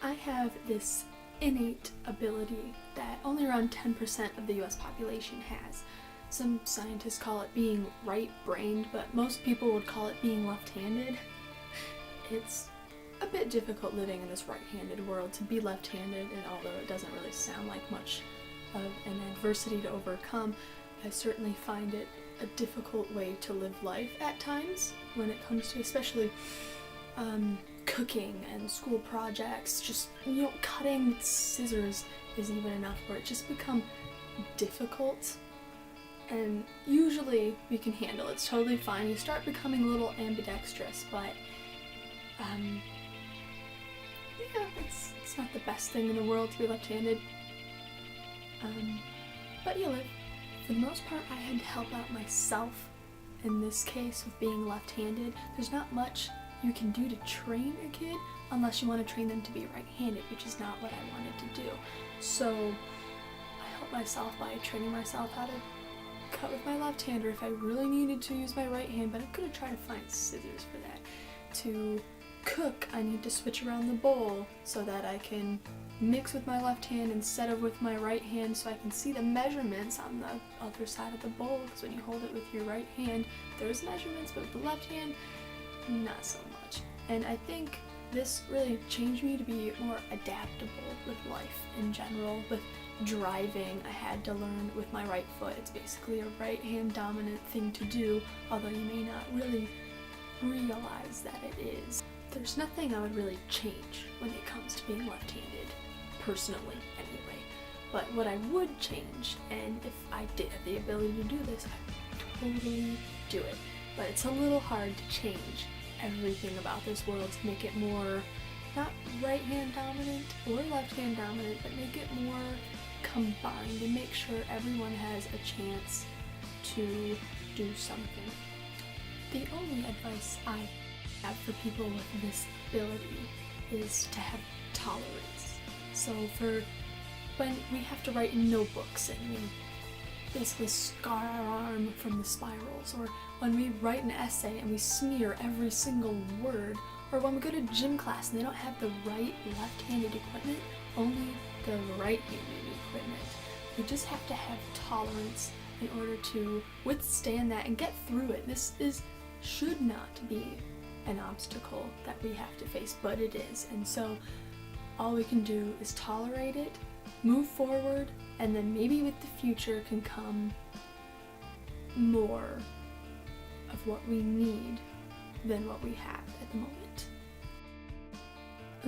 I have this innate ability that only around 10% of the US population has. Some scientists call it being right-brained, but most people would call it being left-handed. It's a bit difficult living in this right-handed world to be left-handed, and although it doesn't really sound like much of an adversity to overcome, I certainly find it a difficult way to live life at times when it comes to especially cooking and school projects. Just, cutting with scissors isn't even enough where it just become difficult. And usually we can handle it. It's totally fine. You start becoming a little ambidextrous, but it's not the best thing in the world to be left-handed. But for the most part, I had to help out myself in this case with being left-handed. There's not much you can do to train a kid unless you want to train them to be right-handed, which is not what I wanted to do. So I helped myself by training myself how to cut with my left hand, or if I really needed to use my right hand, but I'm gonna try to find scissors for that. To cook, I need to switch around the bowl so that I can mix with my left hand instead of with my right hand, so I can see the measurements on the other side of the bowl, because when you hold it with your right hand, there's measurements, but with the left hand, not so much. And I think this really changed me to be more adaptable with life in general. With driving, I had to learn with my right foot. It's basically a right hand dominant thing to do, although you may not really realize that it is. There's nothing I would really change when it comes to being left-handed, personally anyway. But what I would change, and if I did have the ability to do this, I would totally do it. But it's a little hard to change everything about this world to make it more, not right hand dominant or left hand dominant, but make it more combined and make sure everyone has a chance to do something. The only advice I have for people with this ability is to have tolerance. So for when we have to write in notebooks and we basically scar our arm from the spirals, or when we write an essay and we smear every single word, or when we go to gym class and they don't have the right left-handed equipment, only the right-handed equipment. We just have to have tolerance in order to withstand that and get through it. Should not be an obstacle that we have to face, but it is. And so all we can do is tolerate it, move forward, and then maybe with the future can come more of what we need than what we have at the moment.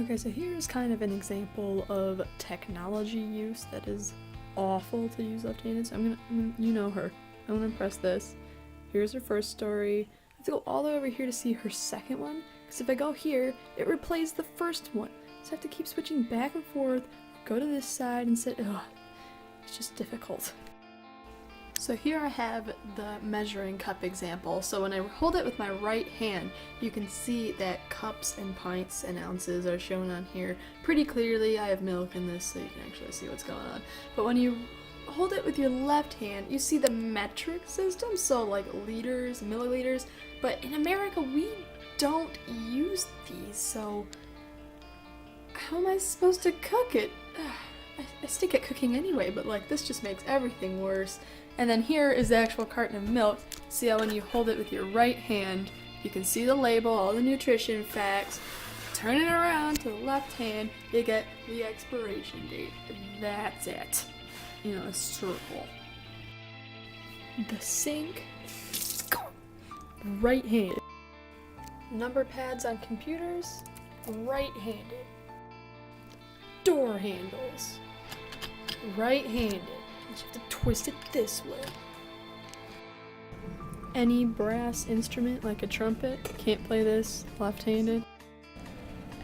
Okay, so here's kind of an example of technology use that is awful to use left-handed. So you know her. I'm gonna press this. Here's her first story. I have to go all the way over here to see her second one, because if I go here, it replays the first one. So I have to keep switching back and forth, go to this side and sit. It's just difficult. So here I have the measuring cup example. So when I hold it with my right hand, you can see that cups and pints and ounces are shown on here pretty clearly. I have milk in this so you can actually see what's going on. But when you hold it with your left hand, you see the metric system, so like liters, milliliters. But in America, we don't use these, so how am I supposed to cook it? I stink at cooking anyway, but like this just makes everything worse. And then here is the actual carton of milk. See how when you hold it with your right hand, you can see the label, all the nutrition facts. Turn it around to the left hand, you get the expiration date. That's it. A circle. The sink, right-handed. Number pads on computers, right-handed. Door handles, right-handed. You have to twist it this way. Any brass instrument like a trumpet, can't play this left-handed.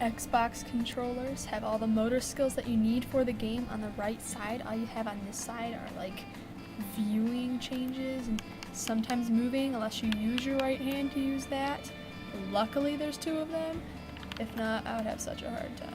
Xbox controllers have all the motor skills that you need for the game on the right side. All you have on this side are like viewing changes and sometimes moving unless you use your right hand to use that. Luckily there's two of them. If not, I would have such a hard time.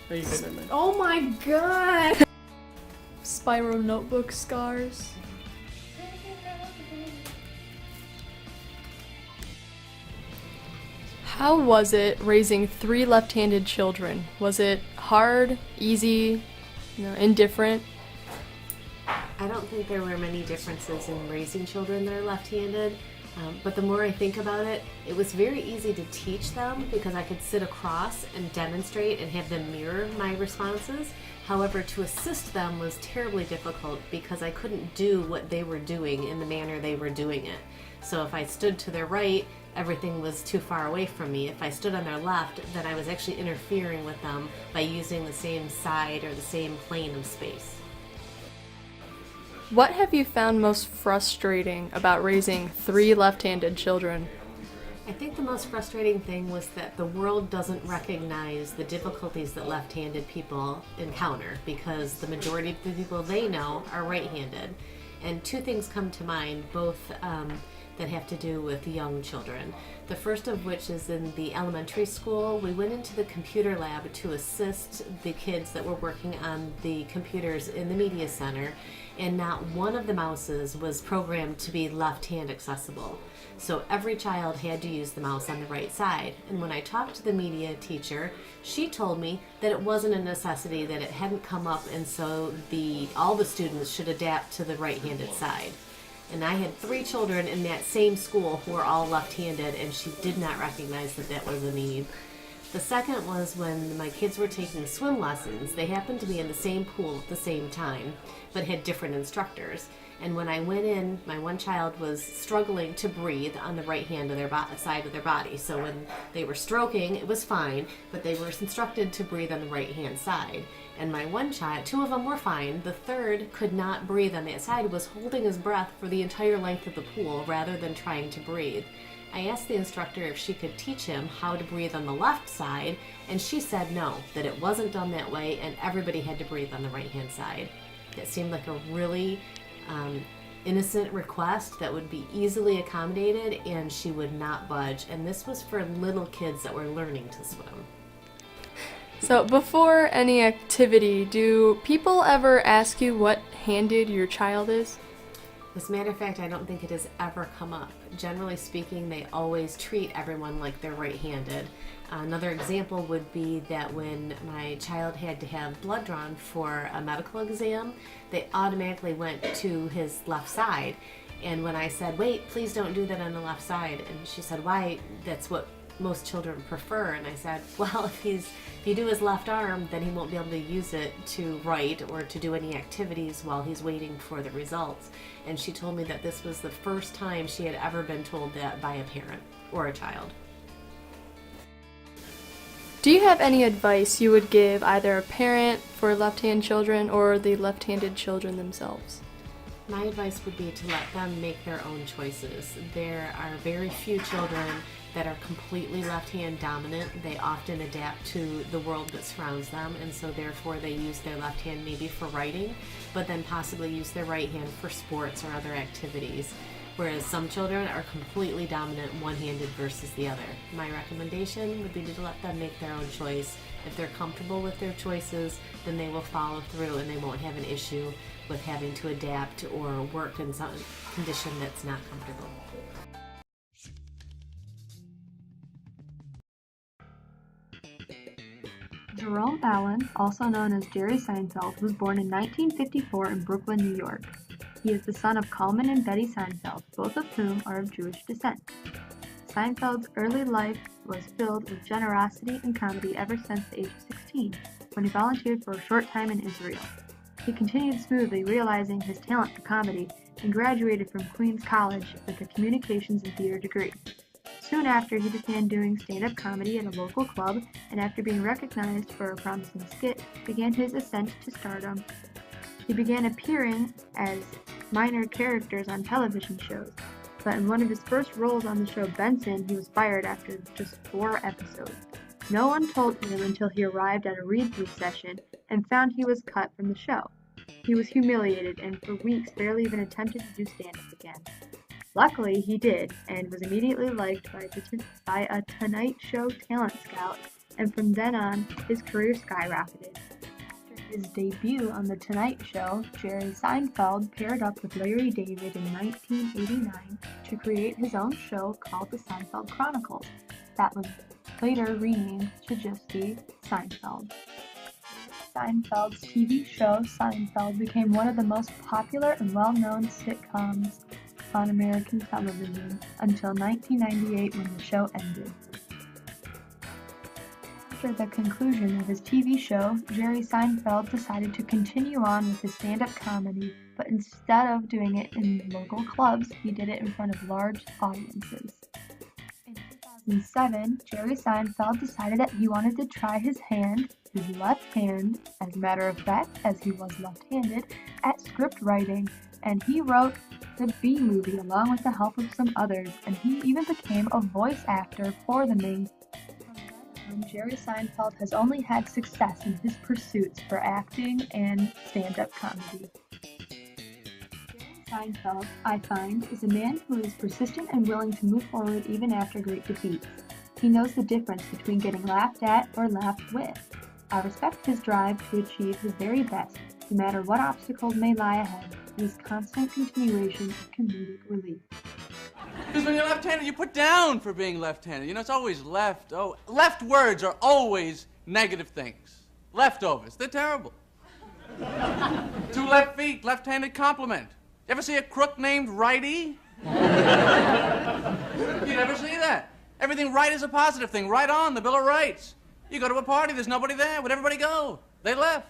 Are you good, man? Oh my god! Spiral notebook scars. How was it raising 3 left-handed children? Was it hard, easy, indifferent? I don't think there were many differences in raising children that are left-handed, but the more I think about it, it was very easy to teach them because I could sit across and demonstrate and have them mirror my responses. However, to assist them was terribly difficult because I couldn't do what they were doing in the manner they were doing it. So if I stood to their right, everything was too far away from me. If I stood on their left, then I was actually interfering with them by using the same side or the same plane of space. What have you found most frustrating about raising 3 left-handed children? I think the most frustrating thing was that the world doesn't recognize the difficulties that left-handed people encounter because the majority of the people they know are right-handed. And 2 things come to mind, both that have to do with young children. The first of which is in the elementary school. We went into the computer lab to assist the kids that were working on the computers in the media center, and not one of the mouses was programmed to be left-hand accessible. So every child had to use the mouse on the right side. And when I talked to the media teacher, she told me that it wasn't a necessity, that it hadn't come up, and so all the students should adapt to the right-handed side. And I had 3 children in that same school who were all left-handed, and she did not recognize that that was a need. The second was when my kids were taking swim lessons. They happened to be in the same pool at the same time, but had different instructors. And when I went in, my one child was struggling to breathe on the right hand of their side of their body. So when they were stroking, it was fine, but they were instructed to breathe on the right hand side. And my one child, 2 of them were fine. The third could not breathe on that side, was holding his breath for the entire length of the pool rather than trying to breathe. I asked the instructor if she could teach him how to breathe on the left side, and she said no, that it wasn't done that way and everybody had to breathe on the right hand side. It seemed like a really innocent request that would be easily accommodated, and she would not budge. And this was for little kids that were learning to swim. So before any activity, do people ever ask you what handed your child is? As a matter of fact, I don't think it has ever come up. Generally speaking, they always treat everyone like they're right-handed. Another example would be that when my child had to have blood drawn for a medical exam, they automatically went to his left side. And when I said, wait, please don't do that on the left side, and she said, why? That's what most children prefer. And I said, well, if you do his left arm, then he won't be able to use it to write or to do any activities while he's waiting for the results. And she told me that this was the first time she had ever been told that by a parent or a child. Do you have any advice you would give either a parent for left-hand children or the left-handed children themselves? My advice would be to let them make their own choices. There are very few children that are completely left-hand dominant. They often adapt to the world that surrounds them, and so therefore they use their left hand maybe for writing, but then possibly use their right hand for sports or other activities. Whereas some children are completely dominant one-handed versus the other. My recommendation would be to let them make their own choice. If they're comfortable with their choices, then they will follow through and they won't have an issue with having to adapt or work in some condition that's not comfortable. Jerome Fallon, also known as Jerry Seinfeld, was born in 1954 in Brooklyn, New York. He is the son of Coleman and Betty Seinfeld, both of whom are of Jewish descent. Seinfeld's early life was filled with generosity and comedy ever since the age of 16, when he volunteered for a short time in Israel. He continued smoothly, realizing his talent for comedy, and graduated from Queens College with a communications and theater degree. Soon after, he began doing stand-up comedy at a local club, and after being recognized for a promising skit, began his ascent to stardom. He began appearing as minor characters on television shows, but in one of his first roles on the show Benson, he was fired after just 4 episodes. No one told him until he arrived at a read-through session and found he was cut from the show. He was humiliated and for weeks barely even attempted to do stand-up again. Luckily, he did, and was immediately liked by a Tonight Show talent scout and from then on, his career skyrocketed. After his debut on The Tonight Show, Jerry Seinfeld paired up with Larry David in 1989 to create his own show called The Seinfeld Chronicles, that was later renamed to just be Seinfeld. Seinfeld's TV show, Seinfeld, became one of the most popular and well-known sitcoms on American television until 1998 when the show ended. After the conclusion of his TV show, Jerry Seinfeld decided to continue on with his stand-up comedy, but instead of doing it in local clubs, he did it in front of large audiences. In 2007, Jerry Seinfeld decided that he wanted to try his left hand, as a matter of fact, as he was left-handed, at script writing, and he wrote the B Movie along with the help of some others, and he even became a voice actor for the main. From then on, Jerry Seinfeld has only had success in his pursuits for acting and stand-up comedy. Jerry Seinfeld, I find, is a man who is persistent and willing to move forward even after great defeats. He knows the difference between getting laughed at or laughed with. I respect his drive to achieve his very best, no matter what obstacles may lie ahead, and his constant continuation of comedic relief. Because when you're left-handed, you put down for being left-handed. You know, it's always left. Oh, left words are always negative things. Leftovers, they're terrible. 2 left feet, left-handed compliment. You ever see a crook named Righty? You never see that. Everything right is a positive thing. Right on, the Bill of Rights. You go to a party, there's nobody there. Where'd everybody go? They left.